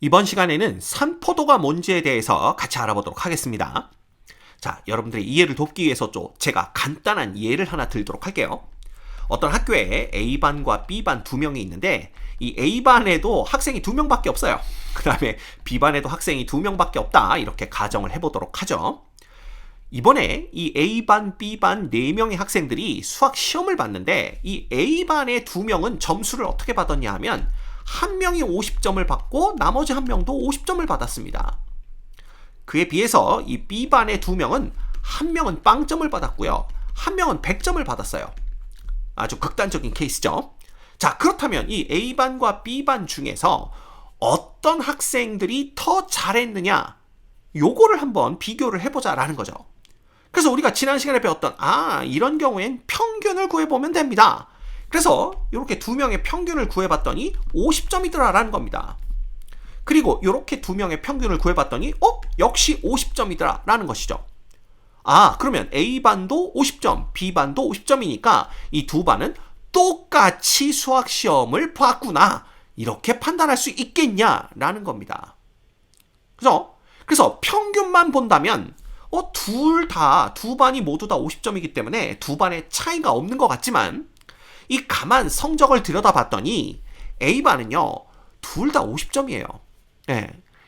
이번 시간에는 산포도가 뭔지에 대해서 같이 알아보도록 하겠습니다. 자, 여러분들의 이해를 돕기 위해서 제가 간단한 예를 하나 들도록 할게요. 어떤 학교에 A반과 B반 두 명이 있는데 이 A반에도 학생이 두 명밖에 없어요. 그 다음에 B반에도 학생이 두 명밖에 없다. 이렇게 가정을 해보도록 하죠. 이번에 이 A반, B반 4명의 학생들이 수학 시험을 봤는데 이 A반의 2명은 점수를 어떻게 받았냐 하면 한 명이 50점을 받고 나머지 한 명도 50점을 받았습니다. 그에 비해서 이 B반의 2명은 한 명은 0점을 받았고요. 한 명은 100점을 받았어요. 아주 극단적인 케이스죠. 자, 그렇다면 이 A반과 B반 중에서 어떤 학생들이 더 잘했느냐, 요거를 한번 비교를 해보자라는 거죠. 그래서 우리가 지난 시간에 배웠던 이런 경우엔 평균을 구해보면 됩니다. 그래서 이렇게 두 명의 평균을 구해봤더니 50점이더라 라는 겁니다. 그리고 이렇게 두 명의 평균을 구해봤더니 역시 50점이더라 라는 것이죠. 그러면 A반도 50점, B반도 50점이니까 이 두 반은 똑같이 수학시험을 봤구나, 이렇게 판단할 수 있겠냐라는 겁니다. 그래서 평균만 본다면 두 반이 모두 다 50점이기 때문에 두 반의 차이가 없는 것 같지만 이 가만 성적을 들여다봤더니 A반은요 둘 다 50점이에요.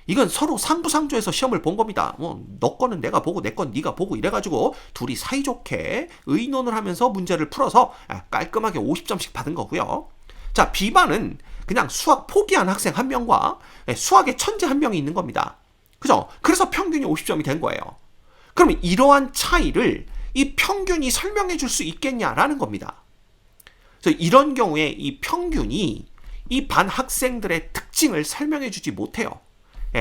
이건 서로 상부상조해서 시험을 본 겁니다. 너 거는 내가 보고 내 건 네가 보고 이래가지고 둘이 사이좋게 의논을 하면서 문제를 풀어서 깔끔하게 50점씩 받은 거고요. 자, B반은 그냥 수학 포기한 학생 한 명과 수학의 천재 한 명이 있는 겁니다. 그죠? 그래서 평균이 50점이 된 거예요. 그럼 이러한 차이를 이 평균이 설명해 줄 수 있겠냐라는 겁니다. 그래서 이런 경우에 이 평균이 이 반 학생들의 특징을 설명해 주지 못해요.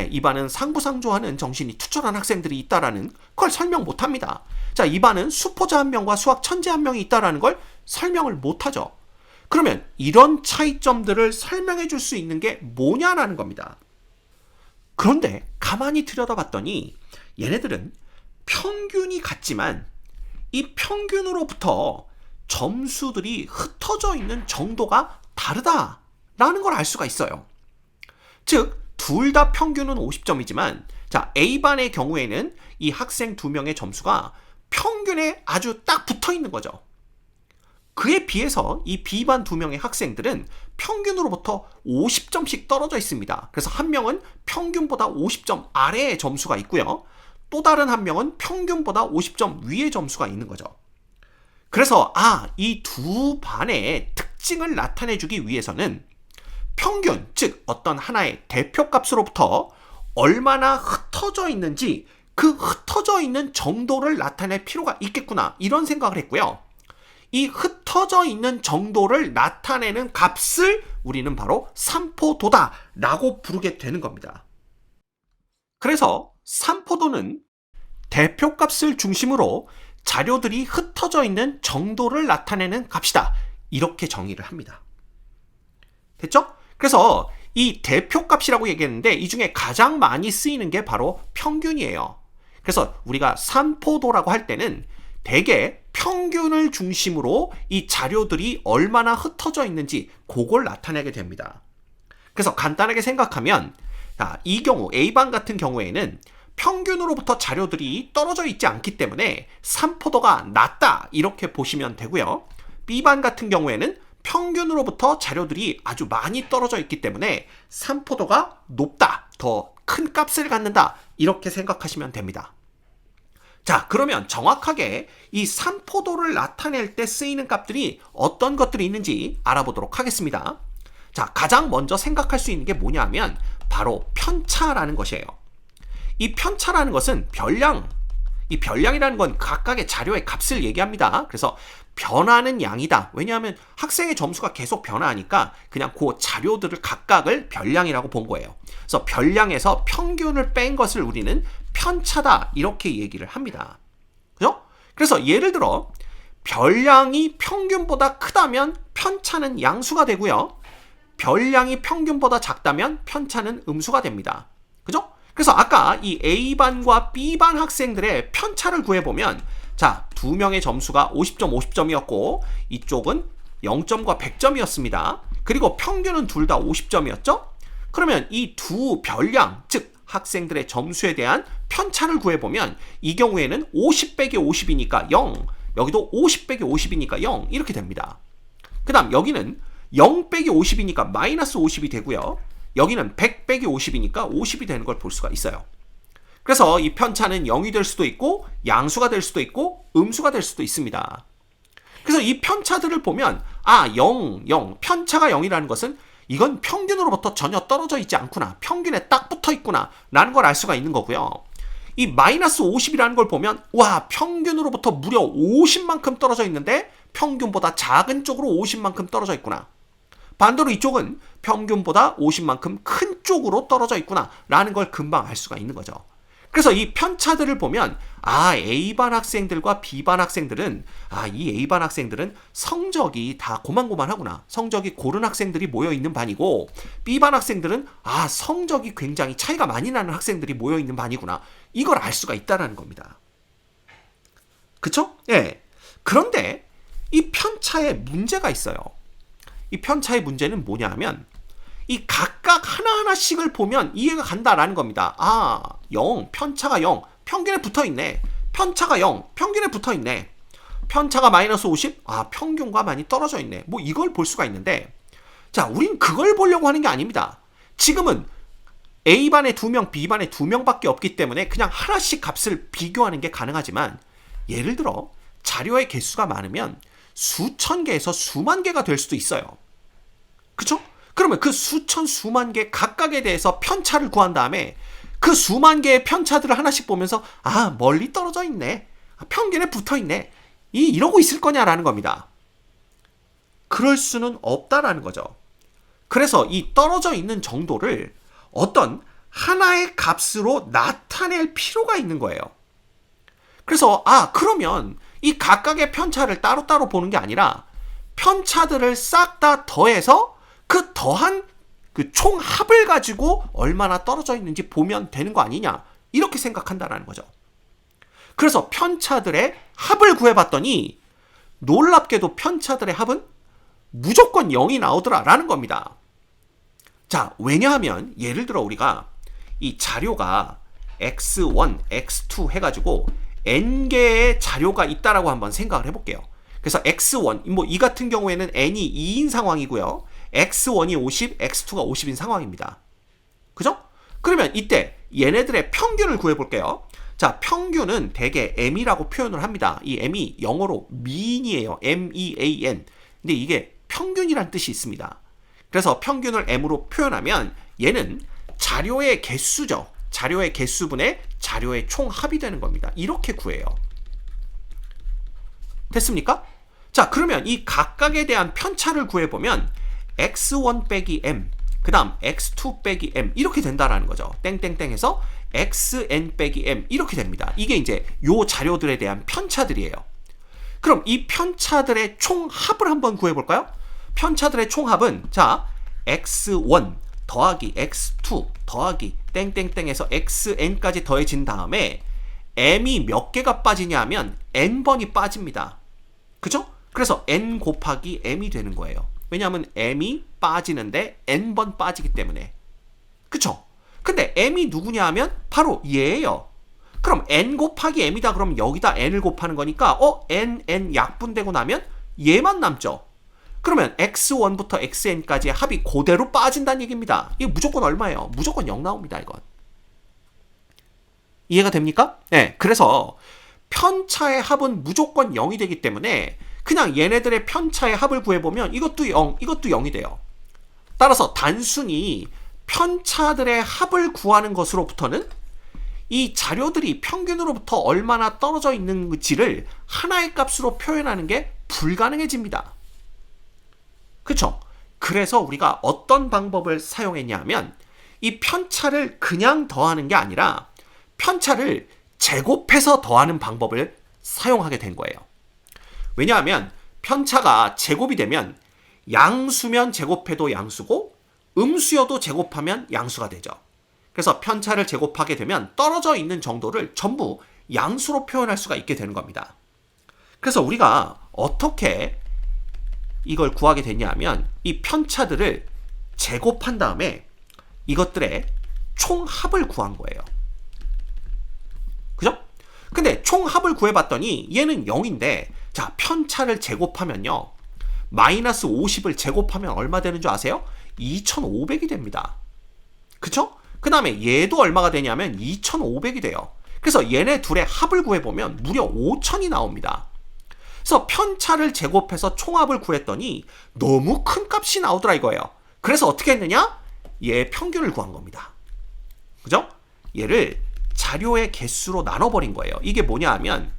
이 반은 상부상조하는 정신이 투철한 학생들이 있다라는 걸 설명 못합니다. 자, 이 반은 수포자 한 명과 수학 천재 한 명이 있다라는 걸 설명을 못하죠. 그러면 이런 차이점들을 설명해 줄 수 있는 게 뭐냐라는 겁니다. 그런데 가만히 들여다봤더니 얘네들은 평균이 같지만 이 평균으로부터 점수들이 흩어져 있는 정도가 다르다라는 걸 알 수가 있어요. 즉, 둘 다 평균은 50점이지만 자, A반의 경우에는 이 학생 2명의 점수가 평균에 아주 딱 붙어 있는 거죠. 그에 비해서 이 B반 2명의 학생들은 평균으로부터 50점씩 떨어져 있습니다. 그래서 한 명은 평균보다 50점 아래의 점수가 있고요. 또 다른 한 명은 평균보다 50점 위의 점수가 있는 거죠. 그래서 이 두 반의 특징을 나타내주기 위해서는 평균, 즉 어떤 하나의 대표값으로부터 얼마나 흩어져 있는지 그 흩어져 있는 정도를 나타낼 필요가 있겠구나, 이런 생각을 했고요. 이 흩어져 있는 정도를 나타내는 값을 우리는 바로 산포도다라고 부르게 되는 겁니다. 그래서 산포도는 대표값을 중심으로 자료들이 흩어져 있는 정도를 나타내는 값이다, 이렇게 정의를 합니다. 됐죠? 그래서 이 대표값이라고 얘기했는데 이 중에 가장 많이 쓰이는 게 바로 평균이에요. 그래서 우리가 산포도라고 할 때는 대개 평균을 중심으로 이 자료들이 얼마나 흩어져 있는지 그걸 나타내게 됩니다. 그래서 간단하게 생각하면 이 경우 A반 같은 경우에는 평균으로부터 자료들이 떨어져 있지 않기 때문에 산포도가 낮다, 이렇게 보시면 되고요. B반 같은 경우에는 평균으로부터 자료들이 아주 많이 떨어져 있기 때문에 산포도가 높다, 더 큰 값을 갖는다, 이렇게 생각하시면 됩니다. 자, 그러면 정확하게 이 산포도를 나타낼 때 쓰이는 값들이 어떤 것들이 있는지 알아보도록 하겠습니다. 자, 가장 먼저 생각할 수 있는 게 뭐냐 하면 바로 편차라는 것이에요. 이 편차라는 것은 이 별량이라는 건 각각의 자료의 값을 얘기합니다. 그래서 변하는 양이다. 왜냐하면 학생의 점수가 계속 변화하니까 그냥 그 자료들을 각각을 별량이라고 본 거예요. 그래서 별량에서 평균을 뺀 것을 우리는 편차다, 이렇게 얘기를 합니다. 그죠? 그래서 예를 들어 별량이 평균보다 크다면 편차는 양수가 되고요. 별량이 평균보다 작다면 편차는 음수가 됩니다. 그죠? 그래서 아까 이 A반과 B반 학생들의 편차를 구해보면 자, 두 명의 점수가 50점, 50점이었고 이쪽은 0점과 100점이었습니다. 그리고 평균은 둘 다 50점이었죠? 그러면 이 두 별량, 즉 학생들의 점수에 대한 편차를 구해보면 이 경우에는 50 빼기 50이니까 0, 여기도 50 빼기 50이니까 0 이렇게 됩니다. 그 다음 여기는 0 빼기 50이니까 마이너스 50이 되고요. 여기는 100 빼기 50이니까 50이 되는 걸 볼 수가 있어요. 그래서 이 편차는 0이 될 수도 있고 양수가 될 수도 있고 음수가 될 수도 있습니다. 그래서 이 편차들을 보면 0, 0, 편차가 0이라는 것은 이건 평균으로부터 전혀 떨어져 있지 않구나. 평균에 딱 붙어 있구나. 라는 걸 알 수가 있는 거고요. 이 마이너스 50이라는 걸 보면 와, 평균으로부터 무려 50만큼 떨어져 있는데 평균보다 작은 쪽으로 50만큼 떨어져 있구나. 반대로 이쪽은 평균보다 50만큼 큰 쪽으로 떨어져 있구나. 라는 걸 금방 알 수가 있는 거죠. 그래서 이 편차들을 보면 A반 학생들과 B반 학생들은 이 A반 학생들은 성적이 다 고만고만하구나. 성적이 고른 학생들이 모여있는 반이고 B반 학생들은 성적이 굉장히 차이가 많이 나는 학생들이 모여있는 반이구나. 이걸 알 수가 있다는 겁니다. 그쵸? 예. 그런데 이 편차에 문제가 있어요. 이 편차의 문제는 뭐냐 하면 이 각각 하나하나씩을 보면 이해가 간다라는 겁니다. 0, 편차가 0, 평균에 붙어있네. 편차가 0, 평균에 붙어있네. 편차가 마이너스 50, 평균과 많이 떨어져 있네. 뭐 이걸 볼 수가 있는데, 자, 우린 그걸 보려고 하는 게 아닙니다. 지금은 A반에 2명, B반에 2명밖에 없기 때문에 그냥 하나씩 값을 비교하는 게 가능하지만, 예를 들어 자료의 개수가 많으면 수천 개에서 수만 개가 될 수도 있어요. 그쵸? 그러면 그 수천 수만 개 각각에 대해서 편차를 구한 다음에 그 수만 개의 편차들을 하나씩 보면서 멀리 떨어져 있네. 평균에 붙어 있네. 이러고 있을 거냐라는 겁니다. 그럴 수는 없다라는 거죠. 그래서 이 떨어져 있는 정도를 어떤 하나의 값으로 나타낼 필요가 있는 거예요. 그래서 그러면 이 각각의 편차를 따로따로 보는 게 아니라 편차들을 싹 다 더해서 그 더한 그 총합을 가지고 얼마나 떨어져 있는지 보면 되는 거 아니냐, 이렇게 생각한다라는 거죠. 그래서 편차들의 합을 구해봤더니 놀랍게도 편차들의 합은 무조건 0이 나오더라라는 겁니다. 자, 왜냐하면 예를 들어 우리가 이 자료가 x1, x2 해가지고 n개의 자료가 있다라고 한번 생각을 해볼게요. 그래서 x1, 이 같은 경우에는 n이 2인 상황이고요. x1이 50, x2가 50인 상황입니다. 그죠? 그러면 이때 얘네들의 평균을 구해볼게요. 자, 평균은 대개 m이라고 표현을 합니다. 이 m이 영어로 mean이에요. mean. 근데 이게 평균이란 뜻이 있습니다. 그래서 평균을 m으로 표현하면 얘는 자료의 개수죠. 자료의 개수분의 자료의 총합이 되는 겁니다. 이렇게 구해요. 됐습니까? 자, 그러면 이 각각에 대한 편차를 구해보면 x1 빼기 m, 그 다음 x2 빼기 m 이렇게 된다라는 거죠. 땡땡땡해서 xn 빼기 m 이렇게 됩니다. 이게 이제 요 자료들에 대한 편차들이에요. 그럼 이 편차들의 총합을 한번 구해볼까요? 편차들의 총합은 자, x1 더하기 x2 더하기 땡땡땡해서 xn까지 더해진 다음에 m이 몇 개가 빠지냐 하면 n번이 빠집니다. 그죠? 그래서 n 곱하기 m이 되는 거예요. 왜냐하면 m이 빠지는데 n번 빠지기 때문에. 그쵸? 근데 m이 누구냐 하면 바로 얘예요. 그럼 n 곱하기 m이다 그러면 여기다 n을 곱하는 거니까 n 약분되고 나면 얘만 남죠. 그러면 x1부터 xn까지의 합이 그대로 빠진다는 얘기입니다. 이게 무조건 얼마예요? 무조건 0 나옵니다. 이건. 이해가 됩니까? 네. 그래서 편차의 합은 무조건 0이 되기 때문에 그냥 얘네들의 편차의 합을 구해보면 이것도 0, 이것도 0이 돼요. 따라서 단순히 편차들의 합을 구하는 것으로부터는 이 자료들이 평균으로부터 얼마나 떨어져 있는지를 하나의 값으로 표현하는 게 불가능해집니다. 그쵸? 그래서 우리가 어떤 방법을 사용했냐면 이 편차를 그냥 더하는 게 아니라 편차를 제곱해서 더하는 방법을 사용하게 된 거예요. 왜냐하면 편차가 제곱이 되면 양수면 제곱해도 양수고 음수여도 제곱하면 양수가 되죠. 그래서 편차를 제곱하게 되면 떨어져 있는 정도를 전부 양수로 표현할 수가 있게 되는 겁니다. 그래서 우리가 어떻게 이걸 구하게 됐냐 하면 이 편차들을 제곱한 다음에 이것들의 총합을 구한 거예요. 그죠? 근데 총합을 구해봤더니 얘는 0인데 자, 편차를 제곱하면요. 마이너스 50을 제곱하면 얼마 되는 줄 아세요? 2500이 됩니다. 그쵸? 그 다음에 얘도 얼마가 되냐면 2500이 돼요. 그래서 얘네 둘의 합을 구해보면 무려 5000이 나옵니다. 그래서 편차를 제곱해서 총합을 구했더니 너무 큰 값이 나오더라 이거예요. 그래서 어떻게 했느냐? 얘 평균을 구한 겁니다. 그죠? 얘를 자료의 개수로 나눠버린 거예요. 이게 뭐냐 하면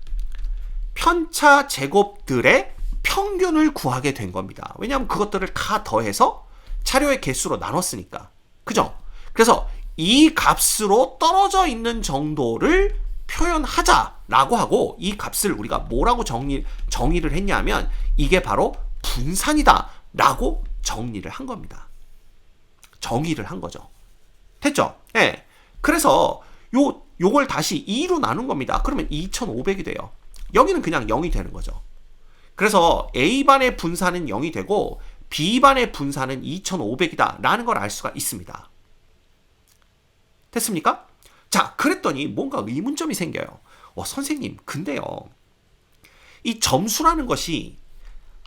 편차 제곱들의 평균을 구하게 된 겁니다. 왜냐하면 그것들을 다 더해서 자료의 개수로 나눴으니까. 그죠? 그래서 이 값으로 떨어져 있는 정도를 표현하자라고 하고 이 값을 우리가 뭐라고 정의를 했냐면 이게 바로 분산이다 라고 정리를 한 겁니다. 정의를 한 거죠. 됐죠? 예. 그래서 요걸 다시 2로 나눈 겁니다. 그러면 2500이 돼요. 여기는 그냥 0이 되는 거죠. 그래서 A반의 분산은 0이 되고 B반의 분산은 2500이다 라는 걸 알 수가 있습니다. 됐습니까? 자, 그랬더니 뭔가 의문점이 생겨요. 선생님, 근데요. 이 점수라는 것이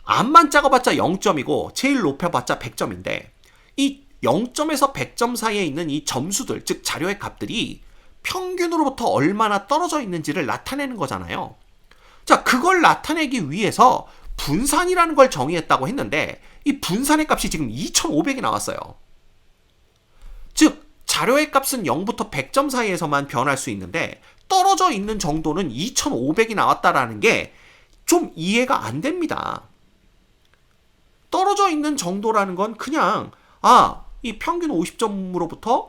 암만 작아봤자 0점이고 제일 높여봤자 100점인데 이 0점에서 100점 사이에 있는 이 점수들, 즉 자료의 값들이 평균으로부터 얼마나 떨어져 있는지를 나타내는 거잖아요. 자, 그걸 나타내기 위해서 분산이라는 걸 정의했다고 했는데 이 분산의 값이 지금 2500이 나왔어요. 즉 자료의 값은 0부터 100점 사이에서만 변할 수 있는데 떨어져 있는 정도는 2500이 나왔다라는 게 좀 이해가 안 됩니다. 떨어져 있는 정도라는 건 그냥 이 평균 50점으로부터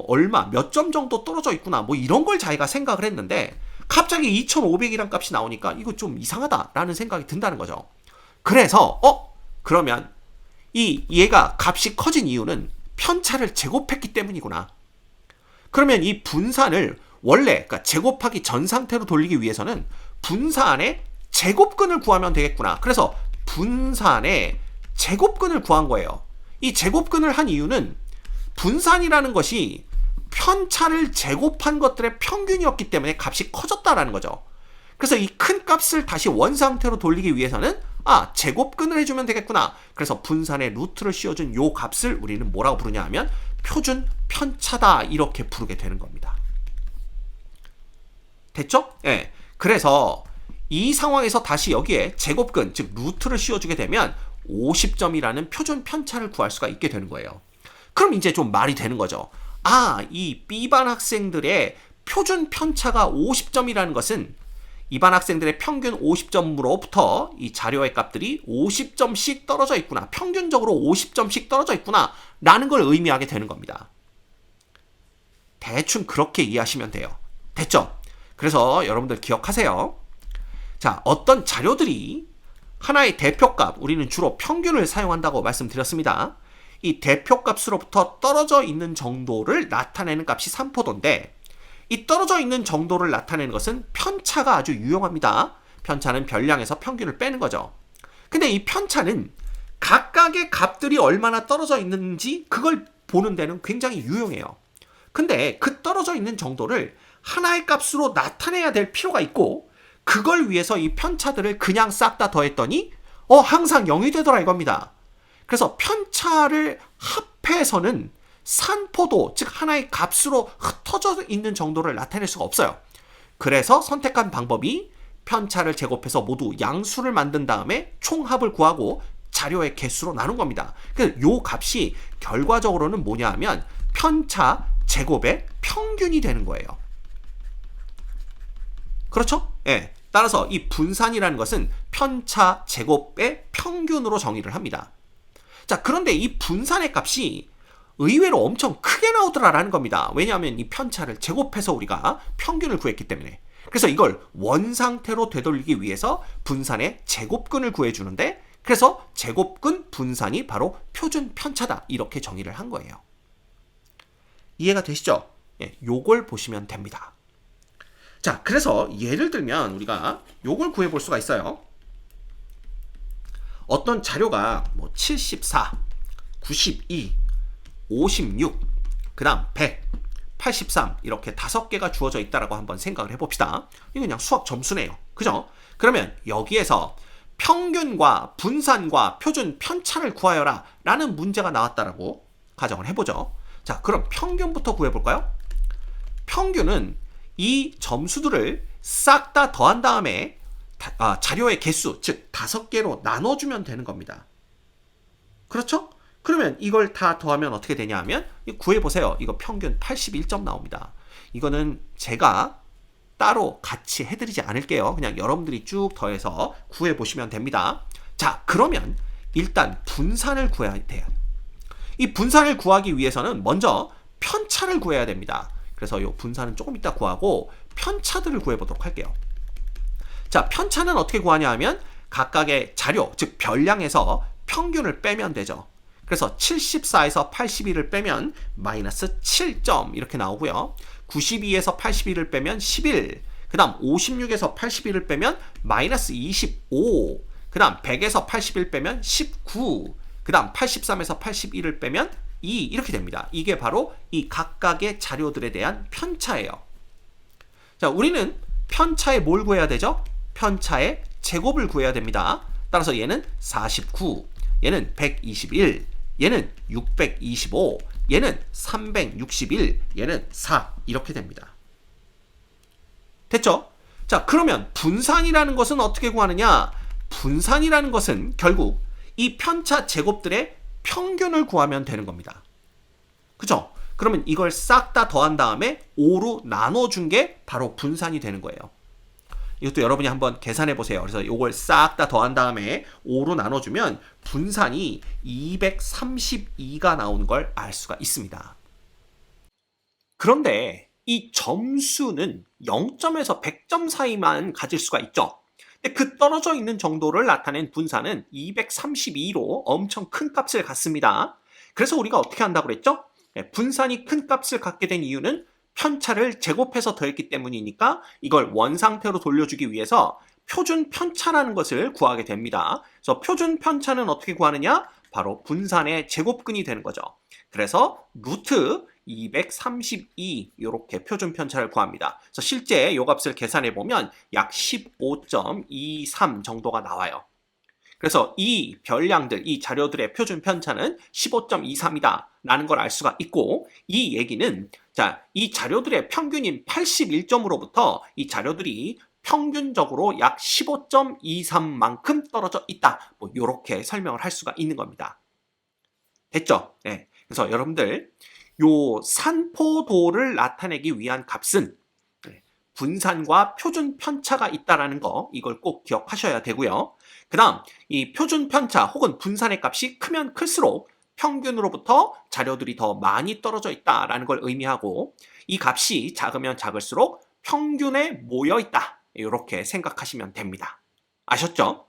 얼마 몇 점 정도 떨어져 있구나 뭐 이런 걸 자기가 생각을 했는데 갑자기 2500이란 값이 나오니까 이거 좀 이상하다라는 생각이 든다는 거죠. 그래서 그러면 얘가 값이 커진 이유는 편차를 제곱했기 때문이구나. 그러면 이 분산을 원래 그러니까 제곱하기 전 상태로 돌리기 위해서는 분산의 제곱근을 구하면 되겠구나. 그래서 분산의 제곱근을 구한 거예요. 이 제곱근을 한 이유는 분산이라는 것이 편차를 제곱한 것들의 평균이었기 때문에 값이 커졌다라는 거죠. 그래서 이 큰 값을 다시 원상태로 돌리기 위해서는 제곱근을 해주면 되겠구나. 그래서 분산의 루트를 씌워준 요 값을 우리는 뭐라고 부르냐 하면 표준 편차다 이렇게 부르게 되는 겁니다. 됐죠? 예. 그래서 이 상황에서 다시 여기에 제곱근, 즉 루트를 씌워주게 되면 50점이라는 표준 편차를 구할 수가 있게 되는 거예요. 그럼 이제 좀 말이 되는 거죠. 이 B반 학생들의 표준 편차가 50점이라는 것은 이반 학생들의 평균 50점으로부터 이 자료의 값들이 50점씩 떨어져 있구나. 평균적으로 50점씩 떨어져 있구나. 라는 걸 의미하게 되는 겁니다. 대충 그렇게 이해하시면 돼요. 됐죠? 그래서 여러분들 기억하세요. 자, 어떤 자료들이 하나의 대표값, 우리는 주로 평균을 사용한다고 말씀드렸습니다. 이 대표값으로부터 떨어져 있는 정도를 나타내는 값이 산포도인데 이 떨어져 있는 정도를 나타내는 것은 편차가 아주 유용합니다. 편차는 별량에서 평균을 빼는 거죠. 근데 이 편차는 각각의 값들이 얼마나 떨어져 있는지 그걸 보는 데는 굉장히 유용해요. 근데 그 떨어져 있는 정도를 하나의 값으로 나타내야 될 필요가 있고 그걸 위해서 이 편차들을 그냥 싹 다 더했더니 항상 0이 되더라 이겁니다. 그래서 편차를 합해서는 산포도, 즉 하나의 값으로 흩어져 있는 정도를 나타낼 수가 없어요. 그래서 선택한 방법이 편차를 제곱해서 모두 양수를 만든 다음에 총합을 구하고 자료의 개수로 나눈 겁니다. 그래서 요 값이 결과적으로는 뭐냐 하면 편차 제곱의 평균이 되는 거예요. 그렇죠? 예. 따라서 이 분산이라는 것은 편차 제곱의 평균으로 정의를 합니다. 자, 그런데 이 분산의 값이 의외로 엄청 크게 나오더라라는 겁니다. 왜냐하면 이 편차를 제곱해서 우리가 평균을 구했기 때문에. 그래서 이걸 원상태로 되돌리기 위해서 분산의 제곱근을 구해주는데 그래서 제곱근 분산이 바로 표준 편차다 이렇게 정의를 한 거예요. 이해가 되시죠? 예, 요걸 보시면 됩니다. 자, 그래서 예를 들면 우리가 요걸 구해볼 수가 있어요. 어떤 자료가 74, 92, 56, 그 다음 100, 83 이렇게 5개가 주어져 있다라고 한번 생각을 해봅시다. 이거 그냥 수학 점수네요. 그죠? 그러면 여기에서 평균과 분산과 표준 편차를 구하여라 라는 문제가 나왔다라고 가정을 해보죠. 자, 그럼 평균부터 구해볼까요? 평균은 이 점수들을 싹 다 더한 다음에 자료의 개수, 즉 5개로 나눠주면 되는 겁니다. 그렇죠? 그러면 이걸 다 더하면 어떻게 되냐 하면 구해보세요. 이거 평균 81점 나옵니다. 이거는 제가 따로 같이 해드리지 않을게요. 그냥 여러분들이 쭉 더해서 구해보시면 됩니다. 자, 그러면 일단 분산을 구해야 돼요. 이 분산을 구하기 위해서는 먼저 편차를 구해야 됩니다. 그래서 이 분산은 조금 이따 구하고 편차들을 구해보도록 할게요. 자, 편차는 어떻게 구하냐 하면 각각의 자료, 즉 별량에서 평균을 빼면 되죠. 그래서 74에서 81을 빼면 마이너스 7점 이렇게 나오고요. 92에서 81을 빼면 11, 그 다음 56에서 81을 빼면 마이너스 25, 그 다음 100에서 81 빼면 19, 그 다음 83에서 81을 빼면 2 이렇게 됩니다. 이게 바로 이 각각의 자료들에 대한 편차예요. 자, 우리는 편차에 뭘 구해야 되죠? 편차의 제곱을 구해야 됩니다. 따라서 얘는 49, 얘는 121, 얘는 625, 얘는 361, 얘는 4 이렇게 됩니다. 됐죠? 자, 그러면 분산이라는 것은 어떻게 구하느냐? 분산이라는 것은 결국 이 편차 제곱들의 평균을 구하면 되는 겁니다. 그죠? 그러면 이걸 싹 다 더한 다음에 5로 나눠준 게 바로 분산이 되는 거예요. 이것도 여러분이 한번 계산해 보세요. 그래서 이걸 싹 다 더한 다음에 5로 나눠주면 분산이 232가 나오는 걸 알 수가 있습니다. 그런데 이 점수는 0점에서 100점 사이만 가질 수가 있죠. 근데 그 떨어져 있는 정도를 나타낸 분산은 232로 엄청 큰 값을 갖습니다. 그래서 우리가 어떻게 한다고 그랬죠? 분산이 큰 값을 갖게 된 이유는 편차를 제곱해서 더했기 때문이니까 이걸 원상태로 돌려주기 위해서 표준 편차라는 것을 구하게 됩니다. 그래서 표준 편차는 어떻게 구하느냐? 바로 분산의 제곱근이 되는 거죠. 그래서 루트 232 이렇게 표준 편차를 구합니다. 그래서 실제 이 값을 계산해 보면 약 15.23 정도가 나와요. 그래서 이 별량들, 이 자료들의 표준 편차는 15.23이다 라는 걸 알 수가 있고, 이 얘기는 자, 이 자료들의 평균인 81점으로부터 이 자료들이 평균적으로 약 15.23만큼 떨어져 있다. 뭐 이렇게 설명을 할 수가 있는 겁니다. 됐죠? 네. 그래서 여러분들 요 산포도를 나타내기 위한 값은 분산과 표준 편차가 있다라는 거, 이걸 꼭 기억하셔야 되고요. 그 다음 이 표준 편차 혹은 분산의 값이 크면 클수록 평균으로부터 자료들이 더 많이 떨어져 있다라는 걸 의미하고, 이 값이 작으면 작을수록 평균에 모여 있다 이렇게 생각하시면 됩니다. 아셨죠?